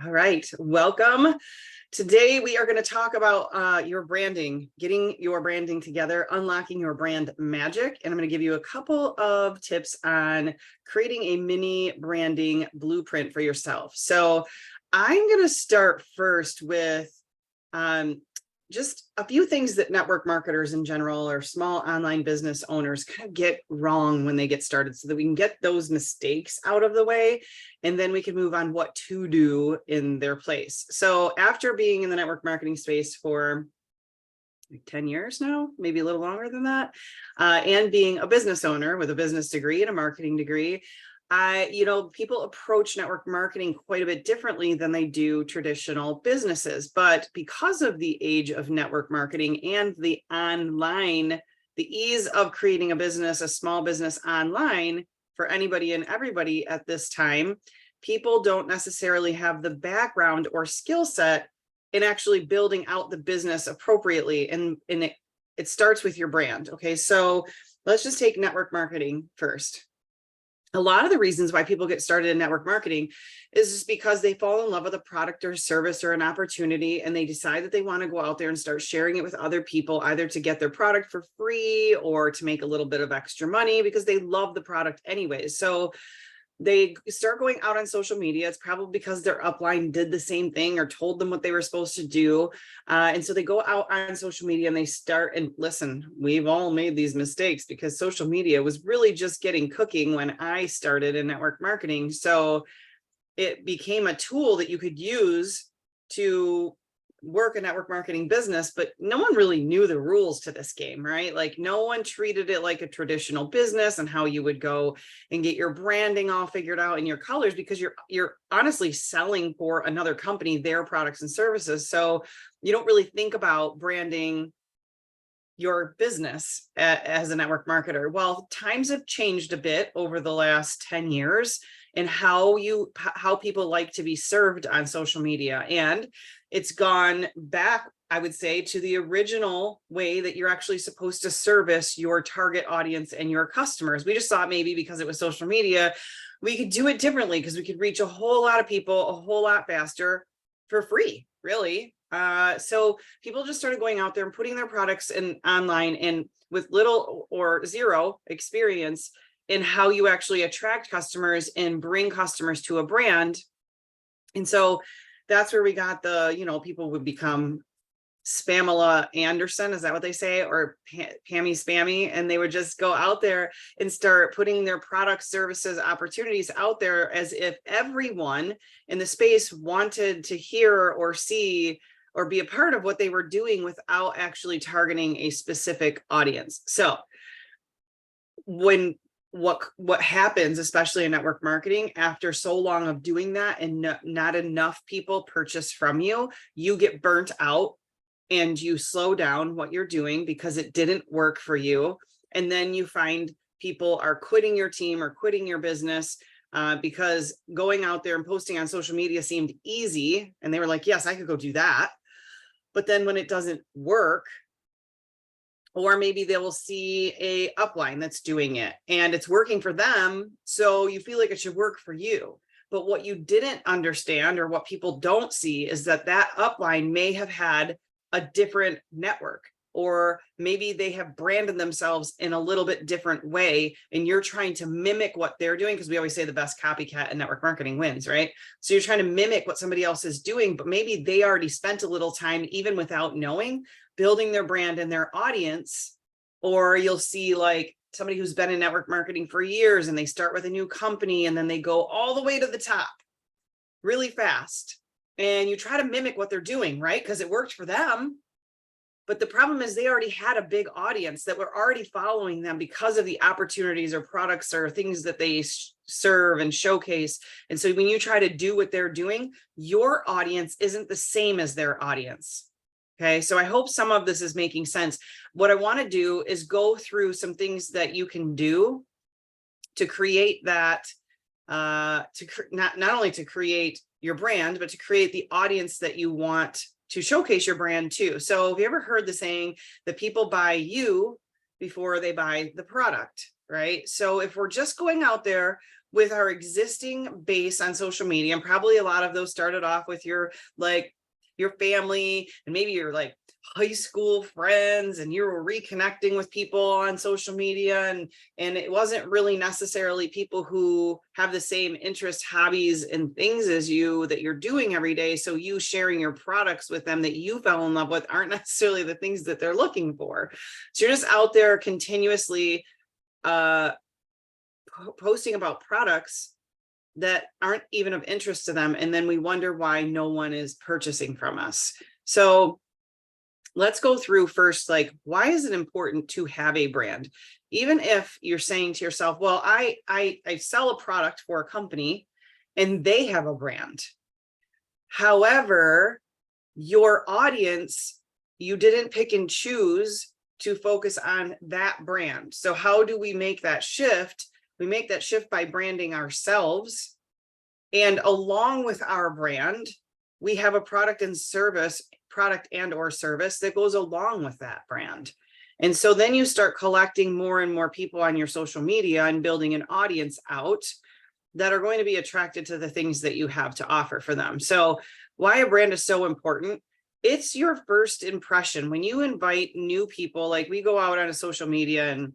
All right, welcome. Today we are going to talk about your branding, getting your branding together, unlocking your brand magic. And I'm going to give you a couple of tips on creating a mini branding blueprint for yourself. So I'm going to start first with just a few things that network marketers in general or small online business owners kind of get wrong when they get started, so that we can get those mistakes out of the way, and then we can move on what to do in their place. So after being in the network marketing space for like 10 years now, maybe a little longer than that, and being a business owner with a business degree and a marketing degree, people approach network marketing quite a bit differently than they do traditional businesses. But because of the age of network marketing and the ease of creating a business, a small business online for anybody and everybody at this time, people don't necessarily have the background or skill set in actually building out the business appropriately. And it starts with your brand. Okay, so let's just take network marketing first. A lot of the reasons why people get started in network marketing is just because they fall in love with a product or service or an opportunity, and they decide that they want to go out there and start sharing it with other people, either to get their product for free or to make a little bit of extra money because they love the product anyways. So they start going out on social media. It's probably because their upline did the same thing or told them what they were supposed to do. And so they go out on social media and they start, and listen, we've all made these mistakes because social media was really just getting cooking when I started in network marketing. So it became a tool that you could use to work a network marketing business, but no one really knew the rules to this game, right? Like no one treated it like a traditional business and how you would go and get your branding all figured out and your colors, because you're honestly selling for another company, their products and services. So you don't really think about branding your business as a network marketer. Well, times have changed a bit over the last 10 years and how people like to be served on social media. And it's gone back, I would say, to the original way that you're actually supposed to service your target audience and your customers. We just thought maybe because it was social media, we could do it differently because we could reach a whole lot of people a whole lot faster for free, really. So people just started going out there and putting their products in online, and with little or zero experience in how you actually attract customers and bring customers to a brand. And so that's where we got people would become Spamela Anderson, is that what they say? Or Pammy Spammy, and they would just go out there and start putting their products, services, opportunities out there as if everyone in the space wanted to hear or see or be a part of what they were doing without actually targeting a specific audience. So what happens, especially in network marketing, after so long of doing that and not enough people purchase from you, you get burnt out and you slow down what you're doing because it didn't work for you. And then you find people are quitting your team or quitting your business because going out there and posting on social media seemed easy. And they were like, yes, I could go do that. But then when it doesn't work, or maybe they will see a upline that's doing it and it's working for them, so you feel like it should work for you. But what you didn't understand, or what people don't see, is that upline may have had a different network, or maybe they have branded themselves in a little bit different way, and you're trying to mimic what they're doing, because we always say the best copycat in network marketing wins, right? So you're trying to mimic what somebody else is doing, but maybe they already spent a little time, even without knowing, building their brand and their audience. Or you'll see like somebody who's been in network marketing for years and they start with a new company and then they go all the way to the top really fast. And you try to mimic what they're doing, right? Because it worked for them. But the problem is they already had a big audience that were already following them because of the opportunities or products or things that they serve and showcase. And so when you try to do what they're doing, your audience isn't the same as their audience. Okay, so I hope some of this is making sense. What I want to do is go through some things that you can do to create that, not only to create your brand, but to create the audience that you want to showcase your brand to. So have you ever heard the saying that people buy you before they buy the product, right? So if we're just going out there with our existing base on social media, and probably a lot of those started off with your family and maybe your high school friends, and you were reconnecting with people on social media, and it wasn't really necessarily people who have the same interests, hobbies, and things as you that you're doing every day. So you sharing your products with them that you fell in love with aren't necessarily the things that they're looking for. So you're just out there continuously posting about products that aren't even of interest to them, and then we wonder why no one is purchasing from us. So let's go through first, why is it important to have a brand? Even if you're saying to yourself, well, I sell a product for a company and they have a brand. However, your audience, you didn't pick and choose to focus on that brand. So how do we make that shift? We make that shift by branding ourselves. And along with our brand, we have a product and or service that goes along with that brand. And so then you start collecting more and more people on your social media and building an audience out that are going to be attracted to the things that you have to offer for them. So why a brand is so important. It's your first impression. When you invite new people, like we go out on a social media and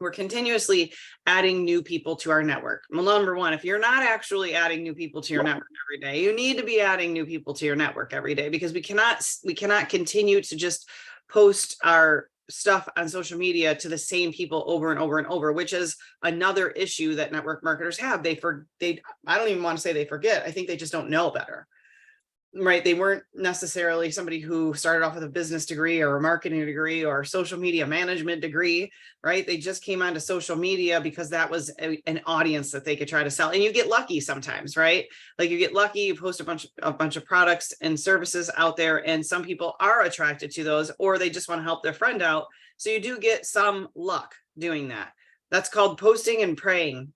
we're continuously adding new people to our network. Well, number one, if you're not actually adding new people to your network every day, you need to be adding new people to your network every day, because we cannot continue to just post our stuff on social media to the same people over and over and over, which is another issue that network marketers have. I don't even want to say they forget. I think they just don't know better. Right? They weren't necessarily somebody who started off with a business degree or a marketing degree or a social media management degree, right? They just came onto social media because that was an audience that they could try to sell. And you get lucky sometimes, right? Like you get lucky, you post a bunch of products and services out there, and some people are attracted to those, or they just want to help their friend out. So you do get some luck doing that. That's called posting and praying.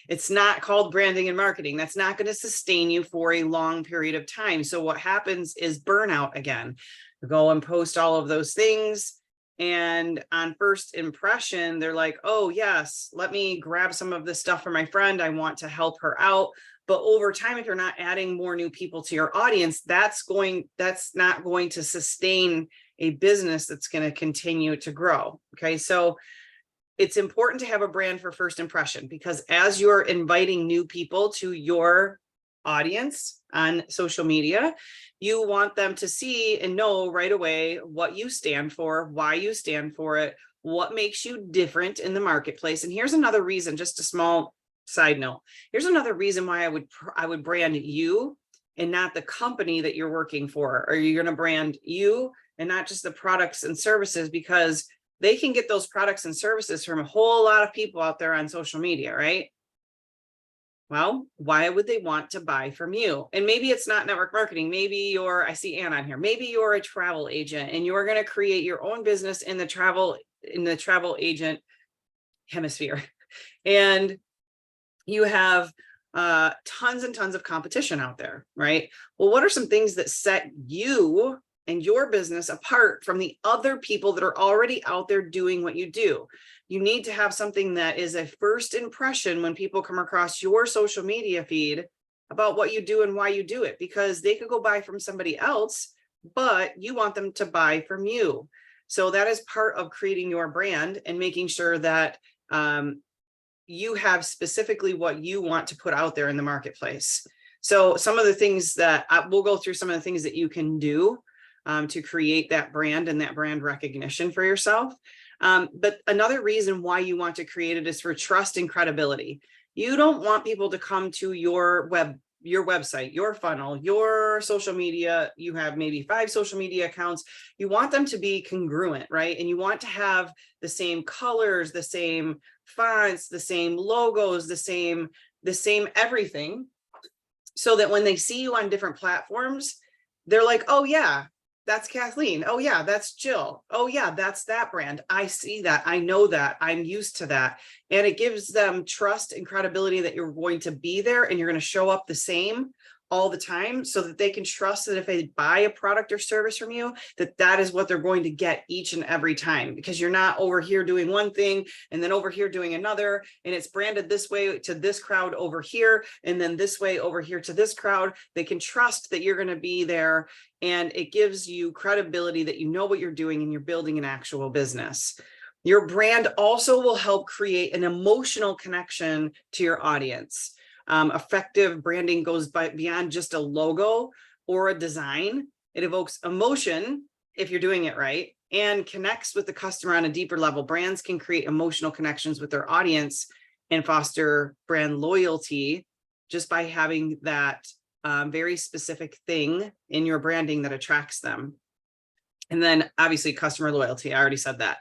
It's not called branding and marketing. That's not going to sustain you for a long period of time. So what happens is burnout again. You go and post all of those things, and on first impression, they're like, oh yes, let me grab some of this stuff for my friend. I want to help her out. But over time, if you're not adding more new people to your audience, that's not going to sustain a business that's going to continue to grow. Okay. So it's important to have a brand for first impression, because as you're inviting new people to your audience on social media, you want them to see and know right away what you stand for, why you stand for it, what makes you different in the marketplace. And here's another reason, just a small side note. Here's another reason why I would brand you and not the company that you're working for, or you're going to brand you and not just the products and services, because they can get those products and services from a whole lot of people out there on social media, right? Well, why would they want to buy from you? And maybe it's not network marketing. Maybe I see Ann on here. Maybe you're a travel agent and you're going to create your own business in the travel agent hemisphere. And you have tons and tons of competition out there, right? Well, what are some things that set you and your business apart from the other people that are already out there doing what you do? You need to have something that is a first impression when people come across your social media feed about what you do and why you do it, because they could go buy from somebody else, but you want them to buy from you. So that is part of creating your brand and making sure that you have specifically what you want to put out there in the marketplace. So some of the things that we'll go through, some of the things that you can do to create that brand and that brand recognition for yourself. But another reason why you want to create it is for trust and credibility. You don't want people to come to your website, your funnel, your social media. You have maybe 5 social media accounts. You want them to be congruent, right? And you want to have the same colors, the same fonts, the same logos, the same everything, so that when they see you on different platforms, they're like, oh yeah, that's Kathleen. Oh yeah, that's Jill. Oh yeah, that's that brand. I see that. I know that. I'm used to that. And it gives them trust and credibility that you're going to be there and you're going to show up the same all the time, so that they can trust that if they buy a product or service from you, that is what they're going to get each and every time, because you're not over here doing one thing and then over here doing another, and it's branded this way to this crowd over here, and then this way over here to this crowd. They can trust that you're going to be there, and it gives you credibility that you know what you're doing and you're building an actual business. Your brand also will help create an emotional connection to your audience. Effective branding goes beyond just a logo or a design. It evokes emotion if you're doing it right, and connects with the customer on a deeper level. Brands can create emotional connections with their audience and foster brand loyalty just by having that very specific thing in your branding that attracts them. And then obviously customer loyalty, I already said that.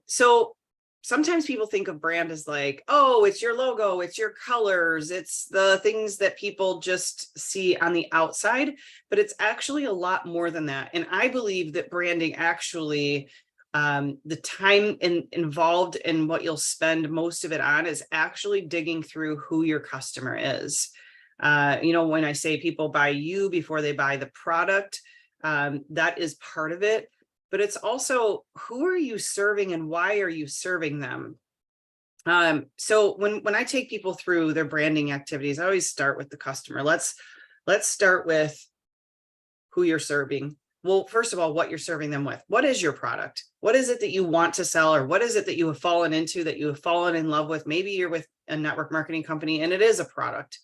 So sometimes people think of brand as like, oh, it's your logo, it's your colors, it's the things that people just see on the outside, but it's actually a lot more than that. And I believe that branding actually, the time involved in what you'll spend most of it on is actually digging through who your customer is. When I say people buy you before they buy the product, that is part of it. But it's also, who are you serving and why are you serving them? So when I take people through their branding activities, I always start with the customer. Let's start with who you're serving. Well, first of all, what you're serving them with. What is your product? What is it that you want to sell, or what is it that you have fallen into, that you have fallen in love with? Maybe you're with a network marketing company and it is a product,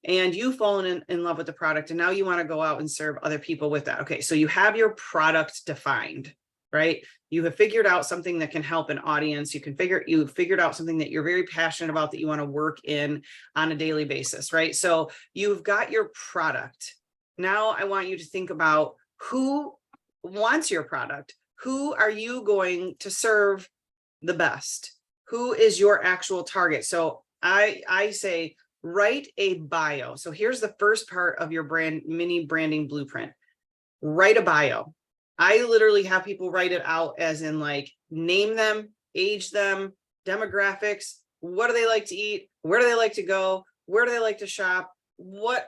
and you've fallen in love with the product, and now you want to go out and serve other people with that. Okay, so you have your product defined, right? You have figured out something that can help an audience. You've figured out something that you're very passionate about, that you want to work in on a daily basis, right? So you've got your product. Now I want you to think about who wants your product. Who are you going to serve the best? Who is your actual target? So I say, write a bio. So here's the first part of your mini branding blueprint. Write a bio. I literally have people write it out as in like, name them, age them, demographics, what do they like to eat, where do they like to go, where do they like to shop, what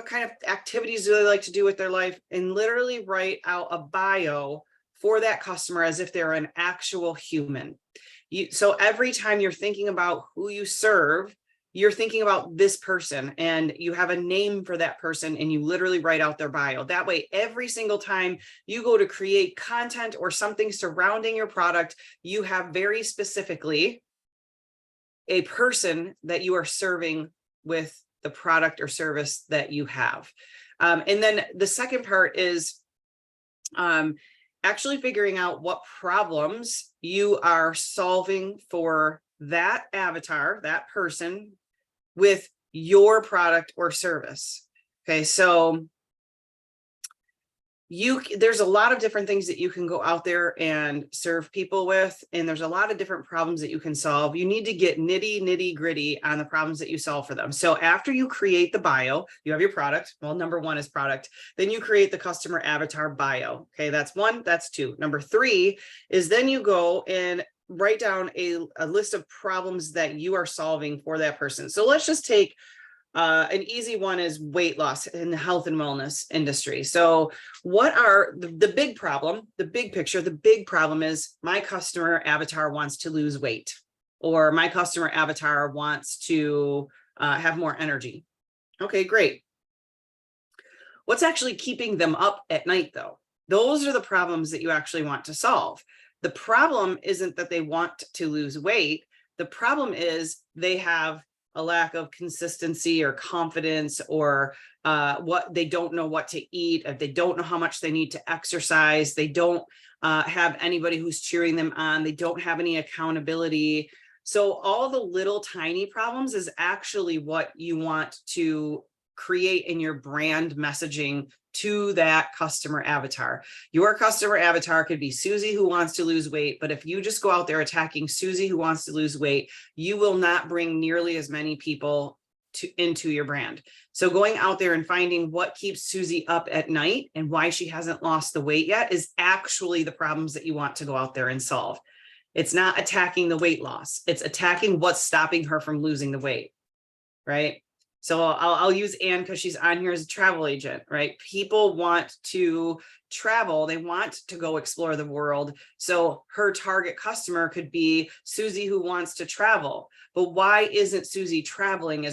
kind of activities do they like to do with their life, and literally write out a bio for that customer as if they're an actual human. So every time you're thinking about who you serve, you're thinking about this person, and you have a name for that person, and you literally write out their bio. That way, every single time you go to create content or something surrounding your product, you have very specifically a person that you are serving with the product or service that you have. And then the second part is actually figuring out what problems you are solving for that avatar, that person, with your product or service. Okay, so there's a lot of different things that you can go out there and serve people with, and there's a lot of different problems that you can solve. You need to get nitty gritty on the problems that you solve for them. So after you create the bio, you have your product. Well, number one is product. Then you create the customer avatar bio. Okay, that's one, that's two. Number three is then you go and write down a list of problems that you are solving for that person. So let's just take an easy one is weight loss in the health and wellness industry. So what are the big problem, the big picture? The big problem is my customer avatar wants to lose weight, or my customer avatar wants to have more energy. Okay, great. What's actually keeping them up at night though? Those are the problems that you actually want to solve. The problem isn't that they want to lose weight. The problem is they have a lack of consistency or confidence, or what they don't know what to eat. They don't know how much they need to exercise. They don't have anybody who's cheering them on. They don't have any accountability. So all the little tiny problems is actually what you want to create in your brand messaging to that customer avatar. Your customer avatar could be Susie who wants to lose weight, but if you just go out there attacking Susie who wants to lose weight, you will not bring nearly as many people into your brand. So going out there and finding what keeps Susie up at night and why she hasn't lost the weight yet is actually the problems that you want to go out there and solve. It's not attacking the weight loss. It's attacking what's stopping her from losing the weight, right? So I'll use Anne because she's on here as a travel agent, right? People want to travel. They want to go explore the world. So her target customer could be Susie, who wants to travel. But why isn't Susie traveling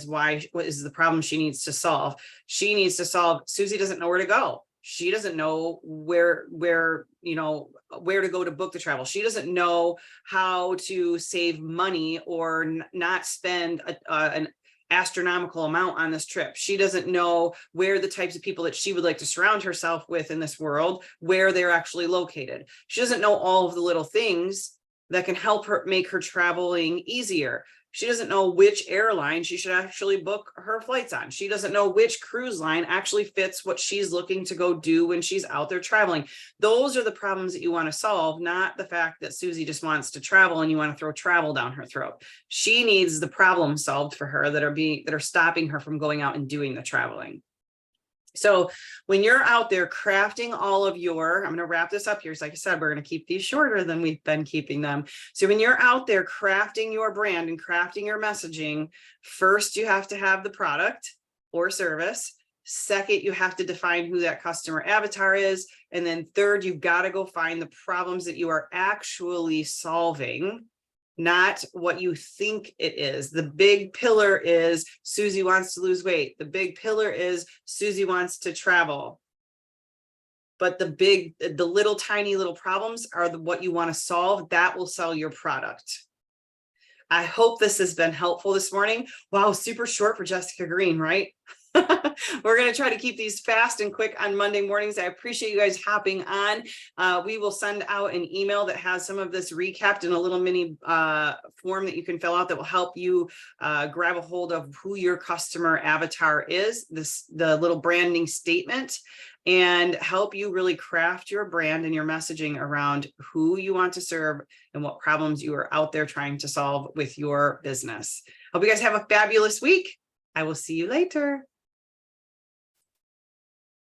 what is the problem she needs to solve? She needs to solve, Susie doesn't know where to go. She doesn't know where to go to book the travel. She doesn't know how to save money or not spend an astronomical amount on this trip. She doesn't know where the types of people that she would like to surround herself with in this world, where they're actually located. She doesn't know all of the little things that can help her make her traveling easier. She doesn't know which airline she should actually book her flights on. She doesn't know which cruise line actually fits what she's looking to go do when she's out there traveling. Those are the problems that you want to solve, not the fact that Susie just wants to travel and you want to throw travel down her throat. She needs the problem solved for her that are stopping her from going out and doing the traveling. So when you're out there crafting all of I'm going to wrap this up here. So like I said, we're going to keep these shorter than we've been keeping them. So when you're out there crafting your brand and crafting your messaging, first, you have to have the product or service. Second, you have to define who that customer avatar is. And then third, you've got to go find the problems that you are actually solving, not what you think it is. The big pillar is Susie wants to lose weight. The big pillar is Susie wants to travel. But the little tiny little problems are what you want to solve. That will sell your product. I hope this has been helpful this morning. Wow, super short for Jessica Green, right? We're going to try to keep these fast and quick on Monday mornings. I appreciate you guys hopping on. We will send out an email that has some of this recapped in a little mini form that you can fill out that will help you grab a hold of who your customer avatar is, the little branding statement, and help you really craft your brand and your messaging around who you want to serve and what problems you are out there trying to solve with your business. Hope you guys have a fabulous week. I will see you later.